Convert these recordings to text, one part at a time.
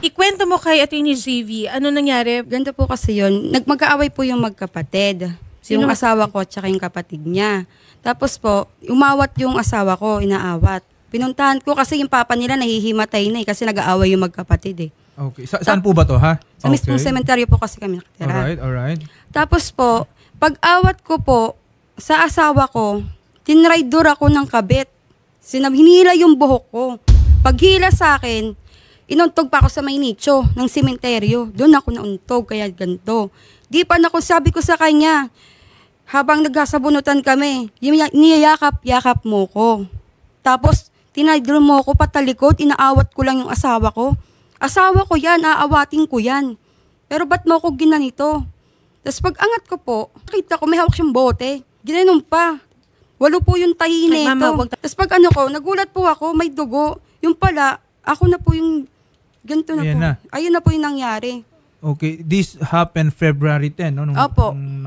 Ikwento mo kay Atty. JV, ano nangyari? Ganito po kasi yun. Mag-aaway po yung magkapatid. Yung asawa ko at saka yung kapatid niya. Tapos po, umawat yung asawa ko, inaawat. Pinuntahan ko kasi yung papa nila nahihimatay na kasi nag-aaway yung magkapatid Okay. Saan po ba to, ha? Sa mismong sementeryo po kasi kami nakatira. Alright. Tapos po, pag-awat ko po sa asawa ko, tinraidor ako ng kabit. Hinila yung buhok ko. Paghila sa akin, inuntog pa ako sa may nicho ng sementeryo. Doon ako nauntog, kaya ganito. Di pa sabi ko sa kanya, habang nagsasabunutan kami, niyayakap-yakap mo ko. Tapos, tinaydro mo ko patalikod, inaawat ko lang yung asawa ko. Asawa ko yan, aawatin ko yan. Pero ba't mo ko ginanito? Tapos pag angat ko po, nakita ko may hawak siyang bote. Ginanon pa. 8 po yung tahi nito. Tapos pag nagulat po ako, may dugo. Yung pala, ako na po yung, ganito na Ayan po. na. Ayun na po yung nangyari. Okay, this happened February 10, no? Nung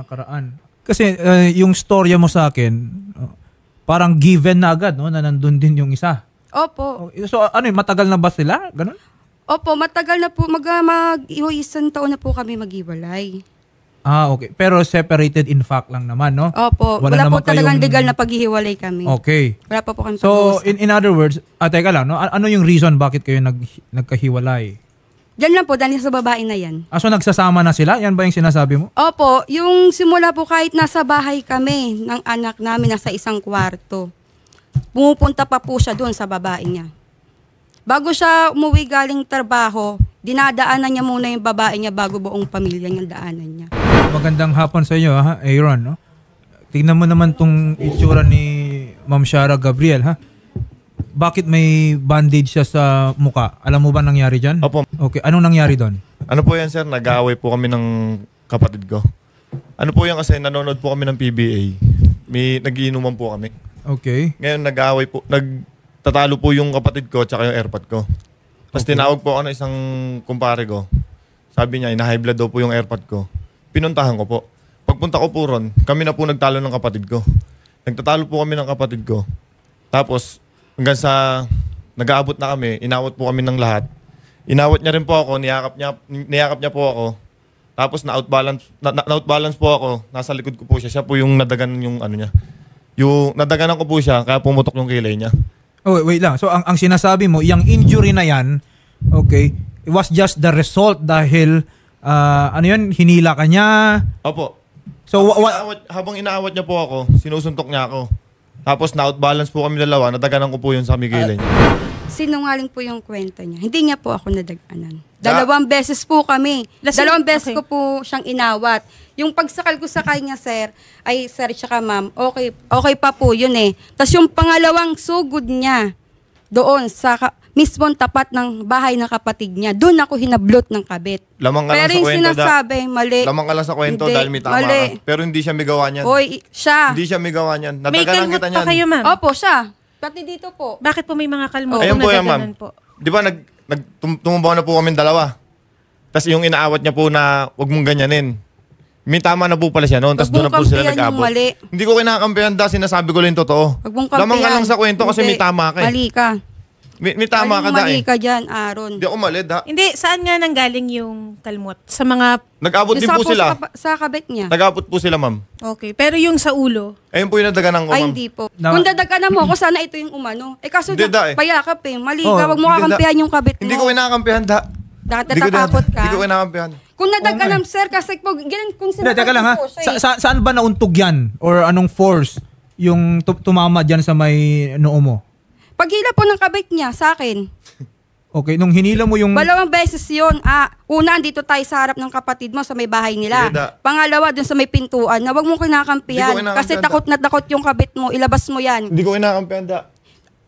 nakaraan. Kasi yung storya mo sa akin, parang given na agad, no? Na nandun din yung isa. Opo. So matagal na ba sila? Ganun? Opo, matagal na po. Mag-isang taon na po kami maghiwalay. Okay. Pero separated in fact lang naman, no? Opo. Wala po talagang legal na paghihiwalay kami. Okay. Wala pa po kami So, in other words, teka lang, no? Ano yung reason bakit kayo nagkahiwalay? Diyan lang po, dahil sa babae na yan. So nagsasama na sila? Yan ba yung sinasabi mo? Opo, yung simula po kahit nasa bahay kami ng anak namin, nasa isang kwarto. Pumupunta pa po siya doon sa babae niya. Bago siya umuwi galing trabaho, dinadaanan niya muna yung babae niya bago buong pamilya niyang daanan niya. Magandang hapon sa iyo, ha, Aaron, no? Tingnan mo naman tong itsura ni Ma'am Shara Gabriel, ha? Bakit may bandage siya sa muka? Alam mo ba nangyari dyan? Opo. Okay, anong nangyari doon? Ano po yan, sir? Nag-aaway po kami ng kapatid ko. Ano po yan kasi nanonood po kami ng PBA. Nagiinuman po kami. Okay. Ngayon nag-aaway po, nagtatalo po yung kapatid ko tsaka yung airpod ko. Tapos tinawag po ako ng isang kumpare ko. Sabi niya, ina-high blood daw po yung airpod ko. Pinuntahan ko po. Pagpunta ko po ron, kami na po nagtalo ng kapatid ko. Nagtatalo po kami ng kapatid ko. Tapos, hanggang sa nag-aabot na kami, inawat po kami ng lahat. Inawat niya rin po ako, niyakap niya po ako. Tapos na-outbalance po ako, nasa likod ko po siya. Siya po yung nadaganan yung ano niya. Yung nadaganan ko po siya, kaya pumutok yung kilay niya. Oh, wait lang. So ang sinasabi mo, yung injury na yan, okay, it was just the result dahil, hinila ka niya? Opo. So habang inaawat niya po ako, sinusuntok niya ako. Tapos na-outbalance po kami dalawa, nadaganan ko po yun sa kilay niya. Sinungaling po yung kwento niya. Hindi niya po ako nadaganan. 2 beses po kami. 2 beses ko po siyang inawat. Yung pagsakal ko sa kanya, sir, tsaka ma'am, okay pa po yun eh. Tapos yung pangalawang sugod niya, doon sa mismong tapat ng bahay ng kapatid niya, doon ako hinablot ng kabit. Lamang ka lang pero sa kwento. sinasabi, mali. Lamang ka lang sa kwento dahil may tama ka. Pero hindi siya may gawa niyan. Hoy, siya. Hindi siya may gawa niyan. May Nadaganan kalmot kita pa niyan. kayo, ma'am? Opo, siya. Pati dito po. Bakit po may mga kalmot? Ayun po yan, Nadaganan ma'am. po. Di ba tumumbaw na po kami dalawa. Tapos yung inaawat niya po na wag mong ganyanin. May tama na po pala siya noon. Tapos doon na po sila nag-abot. Hindi ko kinakampihan sinasabi ko lang yung totoo. Lamang ka lang sa kwento kasi may tama ka eh. Mali ka. May tama ka Mali ka dyan, Aaron. Hindi ako mali, ha? Hindi, saan nga nanggaling yung kalmot? Sa mga... Nag-abot din po sila. Sa kabit niya. Nag-abot po sila, ma'am. Okay, pero yung sa ulo? Ayun po yung nadaganan ko, ma'am. Ay, hindi po. Kung dadaganan mo ako, sana ito yung umano. Kaso payakap eh. Mali ka, wag mo kakampihan yung kabit mo. Hindi ko kinakampihan, Natatakot ka. Hindi ko kinakampihan. Kung nadaganan, sir, kasi po, ganun kung sinabi teka lang, ha? po siya Saan ba nauntog yan? Or anong force yung tumama dyan sa may noo mo? Paghila po ng kabit niya sa akin. Okay, nung hinila mo yung... 2 beses yun. Una, andito tayo sa harap ng kapatid mo sa may bahay nila. Pangalawa, dun sa may pintuan na wag mong kinakampihan. Kasi takot na takot yung kabit mo. Ilabas mo yan. Hindi ko kinakampihan,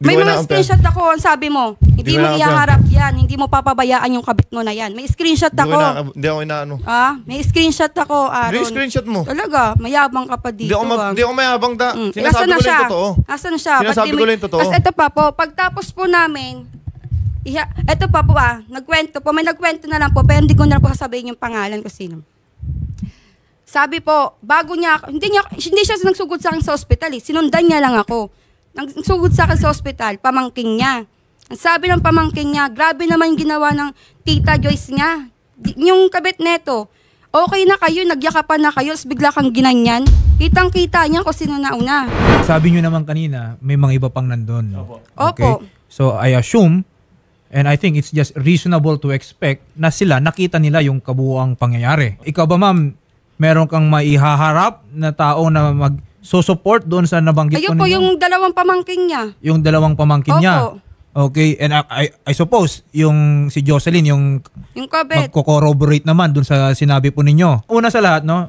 May mga screenshot ako, ang sabi mo. Hindi mo ihaharap yan. Hindi mo papabayaan yung kabit mo na yan. May screenshot ako. Hindi ako inaano. May screenshot ako, Aaron. Hindi screenshot mo. Talaga, mayabang ka pa dito. Hindi ako mayabang, Sinasabi Sinasabi ko lang yung totoo. Asan na siya? Sinasabi ko lang yung totoo. Tapos ito pa po, pagtapos po namin, ito pa po nagkwento po. May nagkwento na lang po, pero hindi ko na po sasabihin yung pangalan ko sino. Sabi po, bago niya, hindi siya nagsugod sa akin sa ospital eh. Sinundan niya lang ako. Nagsugod sa akin sa ospital, pamangking niya. Ang sabi ng pamangkin niya, grabe naman yung ginawa ng Tita Joyce niya. Yung kabit neto, okay na kayo, nagyakapan na kayo, bigla kang ginanyan. Kitang-kita niya kung sino nauna. Sabi nyo naman kanina, may mga iba pang nandun. Opo. So I assume, and I think it's just reasonable to expect na sila, nakita nila yung kabuuang pangyayari. Ikaw ba ma'am, meron kang maihaharap na tao na mag-support doon sa nabanggit Ayun ko po, ninyo? yung dalawang pamangkin niya. Yung dalawang pamangkin Opo. niya. Okay, and I suppose yung si Jocelyn yung Yung kabit. magko-corroborate naman dun sa sinabi po ninyo. Una sa lahat, no,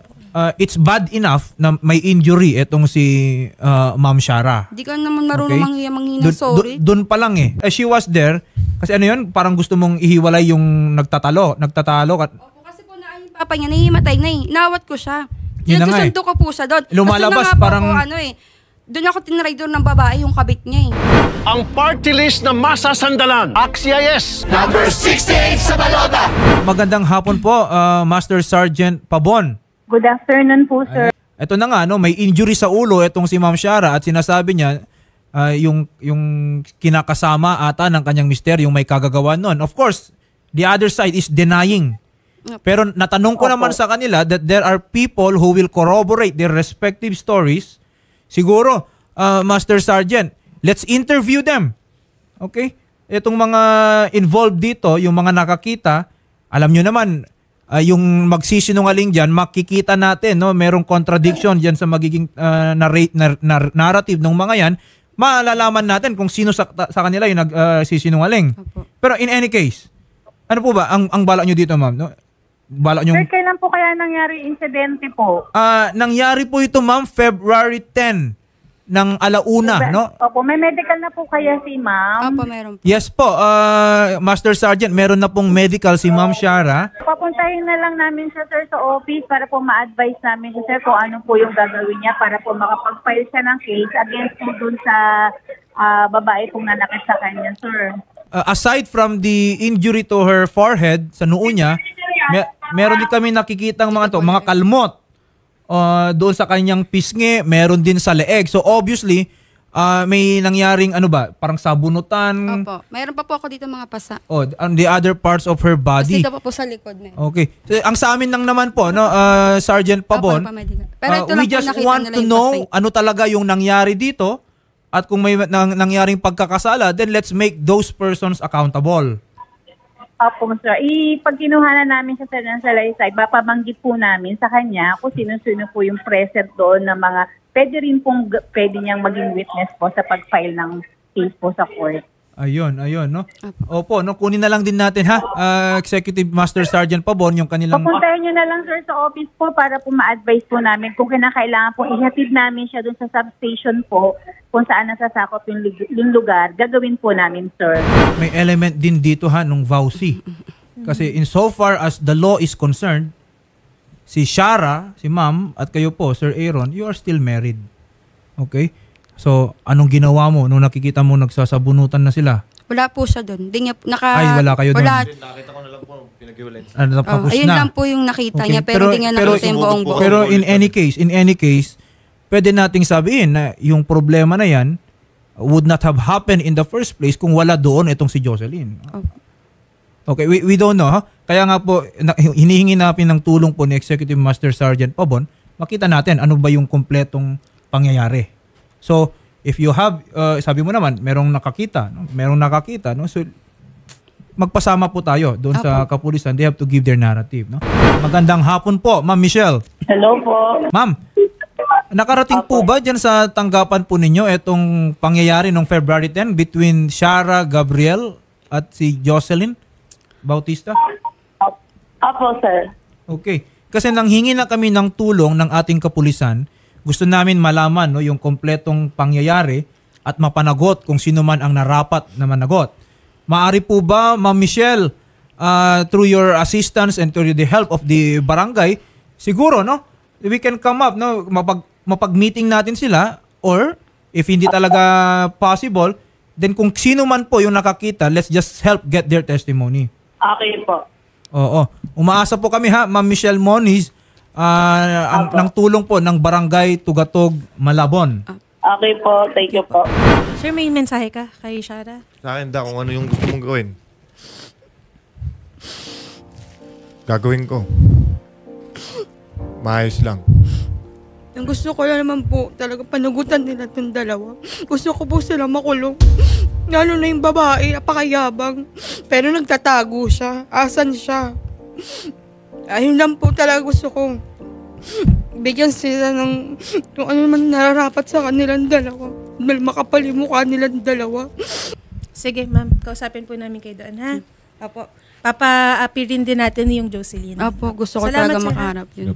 it's bad enough na may injury itong si Ma'am Shara. Di ka naman marunong manghina, sorry. Doon pa lang eh. She was there kasi ano yun, parang gusto mong ihiwalay yung nagtatalo. Opo, kasi po na yung papa niya, nahimatay na eh. Inawat ko siya. Yun na nga Nagsusundo ko po siya doon. Lumalabas, Gusto na nga po parang- ako, doon ako tinry doon ng babae, yung kabit niya eh. Ang party list na masasandalan. Axia yes. Magandang hapon po, Master Sergeant Pabon. Good afternoon po, sir. Ito na nga, no, may injury sa ulo itong si Ma'am Shara at sinasabi niya yung kinakasama ata ng kanyang mister yung may kagagawa nun. Of course, the other side is denying. Pero natanong ko naman sa kanila that there are people who will corroborate their respective stories. Siguro, Master Sergeant, let's interview them. Okay? Itong mga involved dito, yung mga nakakita, alam nyo naman, yung magsisinungaling dyan, makikita natin, no? Merong contradiction dyan sa magiging narrative ng mga yan, malalaman natin kung sino sa kanila yung nagsisinungaling. Pero in any case, ano po ba ang bala nyo dito, ma'am? No? Bala nyo, Sir, kailan po kaya nangyari insidente po? nangyari po ito, ma'am, February 10 ng alauna, no? Opo, may medical na po kaya si ma'am? Opo, meron po. Yes po, Master Sergeant, meron na pong medical si Ma'am Shara. Papuntahin na lang namin siya, sir, sa office para po ma-advise namin siya, sir, kung ano po yung gagawin niya para po makapag-file siya ng case against po dun sa babae pong nanakit sa kanya, sir. Aside from the injury to her forehead, sa noo niya, meron din kami nakikitang mga kalmot doon sa kanyang pisngi, meron din sa leeg. So obviously, may nangyaring parang sabunutan. Opo. Mayroon pa po ako dito mga pasa. On the other parts of her Kasi body. dito pa po sa likod. Okay. So, ang sa amin lang naman po, no, Sergeant Pabon, Opo, pa-medical. Pero ito we lang po just nakita want nila to yung know pasay. ano talaga yung nangyari dito at kung may nangyaring pagkakasala, then let's make those persons accountable. Opo, sir. Pag kinuhanan namin siya, sir, ng salaysay, papabanggit po namin sa kanya kung sino-sino po yung present doon na mga pwede niyang maging witness po sa pag-file ng case po sa court. Ayun, no? Opo, no, kunin na lang din natin ha, Executive Master Sergeant Pabon, yung kanilang... Papuntahin nyo na lang, sir, sa office po para po ma-advise po namin kung kinakailangan po ihatid namin siya doon sa substation po kung saan nasasakop yung lugar, gagawin po namin, sir. May element din dito ha, nung vowsy. Kasi insofar as the law is concerned, si Shara, si Ma'am, at kayo po, Sir Aaron, you are still married. Okay? So, anong ginawa mo nung nakikita mo nagsasabunutan na sila? Wala po siya doon. Ay, wala kayo doon. Nakita ko na lang po, pinag-iwalay. Tapos Ayun na. lang po yung nakita Okay, niya, pero di nga nakita yung buong buo. Pero in any case, pwede nating sabihin na yung problema na yan would not have happened in the first place kung wala doon itong si Jocelyn. Okay, we don't know. Ha? Kaya nga po, hinihingi natin ng tulong po ni Executive Master Sergeant Pabon, makita natin ano ba yung kumpletong pangyayari. So, if you have, sabi mo naman, merong nakakita, no? So, magpasama po tayo doon sa kapulisan. They have to give their narrative, no? Magandang hapon po, Ma'am Michelle. Hello po. Ma'am, nakarating po ba dyan sa tanggapan po ninyo itong pangyayari noong February 10 between Shara Gabriel at si Jocelyn Bautista? Apo, sir. Okay. Kasi nanghingi na kami ng tulong ng ating kapulisan. Gusto namin malaman no, yung kompletong pangyayari at mapanagot kung sino man ang narapat na managot. Maari po ba, Ma'am Michelle, through your assistance and through the help of the barangay, siguro, no, we can come up, no, mapag-meeting natin sila, or if hindi talaga possible, then kung sino man po yung nakakita, let's just help get their testimony. Okay po. Oo. Umaasa po kami ha, Ma'am Michelle Moniz, ng tulong po ng Barangay Tugatog, Malabon. Okay po, thank you po. Sir, may mensahe ka kay Shara? Sa akin kung ano yung gusto mong gawin. Gagawin ko. Maayos lang. Ang gusto ko lang naman po, talaga panagutan nila itong dalawa. Gusto ko po sila makulong. Lalo na yung babae, apakayabang. Pero nagtatago siya. Asan siya? Ayun lang po talaga gusto ko. Bigyan sila ng kung ano man nararapat sa kanilang dalawa. Makapal yung mukha nilang dalawa. Sige, ma'am. Kausapin po namin kayo doon, ha? Apo. Papa-appearin din natin yung Jocelyn. Apo, gusto ko Salamat, talaga sir, ha? makaharap yun.